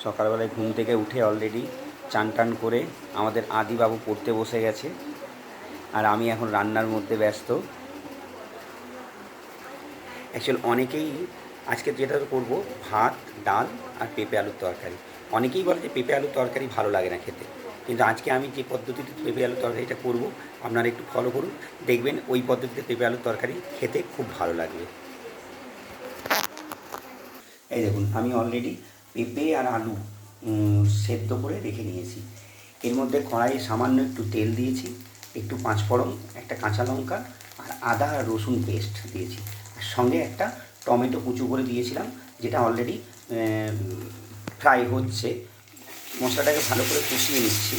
সকালবেলায় ঘুম থেকে উঠে অলরেডি চান টান করে আমাদের আদিবাবু পড়তে বসে গেছে, আর আমি এখন রান্নার মধ্যে ব্যস্ত। অ্যাকচুয়ালি অনেকেই আজকে যেটা করব ভাত, ডাল আর পেঁপে আলুর তরকারি। অনেকেই বলে যে পেঁপে আলুর তরকারি ভালো লাগে না খেতে, কিন্তু আজকে আমি যে পদ্ধতিতে পেঁপে আলুর তরকারিটা করব আপনারা একটু ফলো করুন, দেখবেন ওই পদ্ধতিতে পেঁপে আলুর তরকারি খেতে খুব ভালো লাগবে। এই দেখুন, আমি অলরেডি পেঁপে আর আলু সেদ্ধ করে রেখে নিয়েছি। এর মধ্যে কড়াইয়ে সামান্য একটু তেল দিয়েছি, একটু পাঁচফোড়ন, একটা কাঁচা লঙ্কা আর আদা আর রসুন পেস্ট দিয়েছি, আর সঙ্গে একটা টমেটো কুচু করে দিয়েছিলাম, যেটা অলরেডি ফ্রাই হচ্ছে। মশলাটাকে ভালো করে কষিয়ে নিচ্ছি।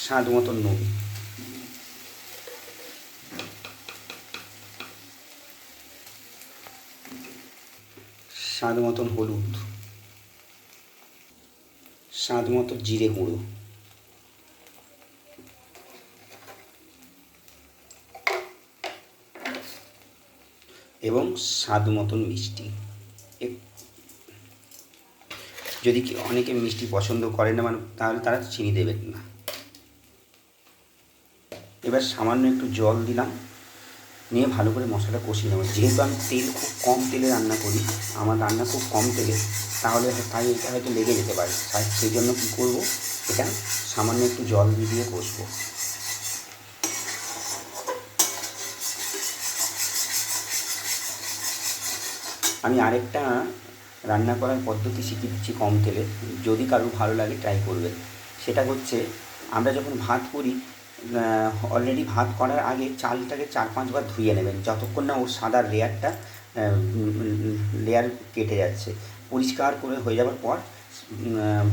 স্বাদ মতন নুন, স্বাদ মতন হলুদ, স্বাদ মতো জিরে গুঁড়ো, এবং স্বাদ মতন মিষ্টি। যদি অনেকে মিষ্টি পছন্দ করে না তাহলে তারা চিনি দেবেন না। এবার সামান্য একটু জল দিলাম, নিয়ে ভালো করে মশলাটা কষিয়ে নেব। যেহেতু আমি তেল খুব কম তেলে রান্না করি, আমার রান্না খুব কম তেলে, তাহলে তাই এটা হয়তো লেগে যেতে পারে। সেই জন্য কী করবো, এটা সামান্য একটু জল দিয়ে কষবো। আমি আরেকটা রান্না করার পদ্ধতি শিখিয়ে দিচ্ছি কম তেলে, যদি কারোর ভালো লাগে ট্রাই করবেন। সেটা হচ্ছে, আমরা যখন ভাত করি, অলরেডি ভাত করার আগে চালটাকে 4-5 বার ধুয়ে নেবেন, যতক্ষণ না ওর সাদা লেয়ার কেটে যাচ্ছে। পরিষ্কার করে হয়ে যাওয়ার পর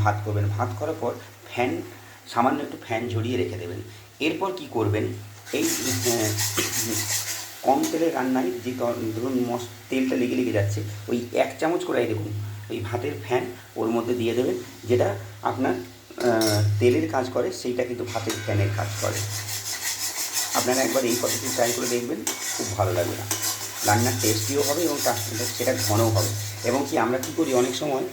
ভাত করবেন। ভাত করার পর সামান্য একটু ফ্যান ঝরিয়ে রেখে দেবেন। এরপর কি করবেন, এই কম তেলের রান্নায় যে ধরুন তেলটা লেগে যাচ্ছে, ওই 1 চামচ করে দেখুন ওই ভাতের ফ্যান ওর মধ্যে দিয়ে দেবেন, যেটা আপনার তেলের কাজ করে, সেইটা কিন্তু ভাতের ফ্যানের কাজ করে। আপনারা একবার এই পদ্ধতি ট্রাই করে দেখবেন, খুব ভালো লাগবে। রান্নার টেস্টিও হবে এবং সেটা ঘনও হবে। এবং কি আমরা কী করি, অনেক সময়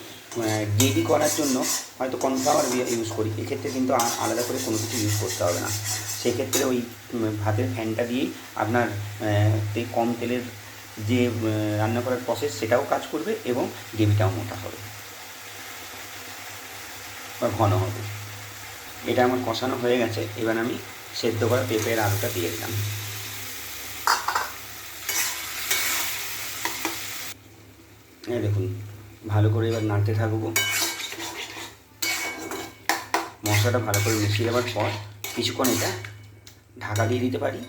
গ্রেভি করার জন্য হয়তো কর্নফ্লাওয়ার ইউজ করি, এক্ষেত্রে কিন্তু আলাদা করে কোনো কিছু ইউজ করতে হবে না। সেক্ষেত্রে ওই ভাতের ফ্যানটা দিয়েই আপনার কম তেলের যে রান্না করার প্রসেস, সেটাও কাজ করবে এবং গ্রেভিটাও মোটা হবে বা ঘন হবে। এটা আমার কষানো হয়ে গেছে। এবার আমি সেদ্ধ করা পেঁপের আলুটা দিয়ে দিলাম। এই দেখুন, ভালো করে এবার নাড়তে থাকবো। মশলাটা ভালো করে মিশিয়ে দেওয়ার পর কিছুক্ষণ এটা ঢাকা দিয়ে দিতে পারি।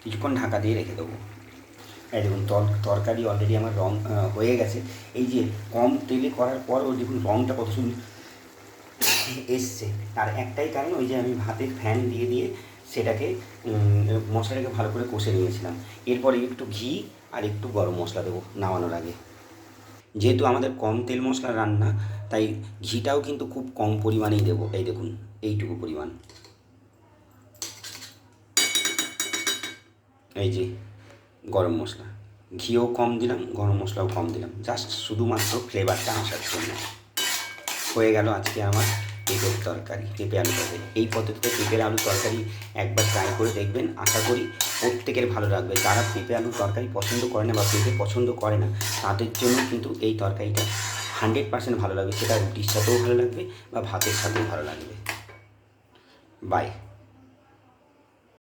কিছুক্ষণ ঢাকা দিয়ে রেখে দেবো। এই দেখুন, তরকারি অলরেডি আমার রং হয়ে গেছে। এই যে কম তেলে করার পরও দেখুন রংটা কত সুন্দর এসছে। তার একটাই কারণ, ওই যে আমি ভাতের ফ্যান দিয়ে সেটাকে মশলাটাকে ভালো করে কষে নিয়েছিলাম। এরপরে একটু ঘি আর একটু গরম মশলা দেবো নামানোর আগে। যেহেতু আমাদের কম তেল মশলার রান্না, তাই ঘিটাও কিন্তু খুব কম পরিমাণেই দেবো। এই দেখুন, এইটুকু পরিমাণ। এই যে গরম মশলা, ঘিও কম দিলাম, গরম মশলাও কম দিলাম, জাস্ট শুধুমাত্র ফ্লেভারটা আসার জন্য। হয়ে গেল আজকে আমার পেঁপের তরকারি, পেঁপে আলু তরকারি। এই পদ্ধতিতে পেঁপের আলু তরকারি একবার ট্রাই করে দেখবেন, আশা করি প্রত্যেকের ভালো লাগবে। যারা পেঁপে আলুর তরকারি পছন্দ করে না বা পেঁপে পছন্দ করে না, তাদের জন্য কিন্তু এই তরকারিটা 100% ভালো লাগবে। সেটা রুটির সাথেও ভালো লাগবে বা ভাতের সাথেও ভালো লাগবে। বাই।